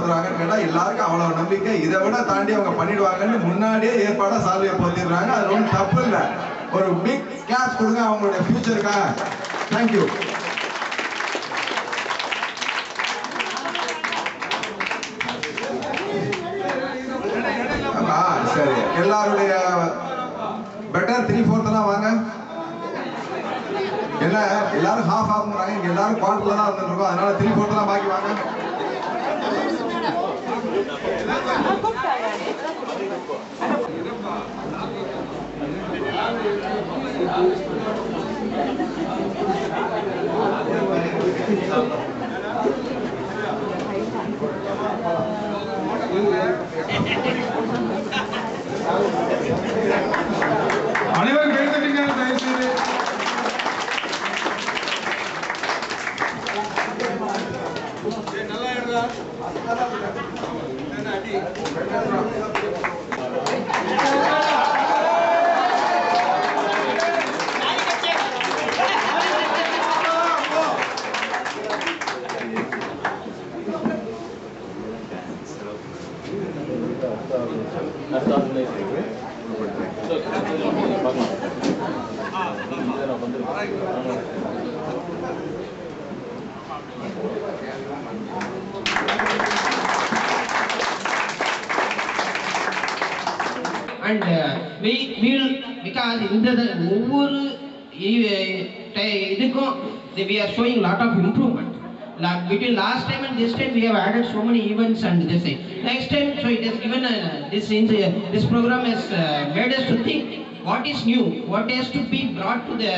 போத்துறாங்கன்னு கேட்டா எல்லாருக்கும் அவ்வளவு நம்பிக்கை. இதை விட தாண்டி அவங்க பண்ணிடுவாங்கன்னு முன்னாடியே ஏற்பாடா சால்வையை போத்திடுறாங்க. அது ஒன்றும் தப்பு இல்லை. ஒரு பிக் கிளாஸ் கொடுங்க அவங்களுடைய ஃபியூச்சருக்காக. தேங்க்யூ. சரி, எல்லாருடைய பெட்டர் 3/4 வாங்க. என்ன எல்லாரும் ஹாஃப் ஆகுறாங்க, இங்க எல்லாரும் குவார்டர்ல தான் வந்துருக்கோம். அதனால 3/4 பாக்கி வாங்க. அனைவரும் கைதட்டுங்க தயவுசெய்து. And we will, because இந்த ஒவ்வொரு இதுக்கும் we are showing lot of improvement. Like between last time and this time we have added so many events and this thing. Next time, so it has given this program has made us to think what is new, what has to be brought to the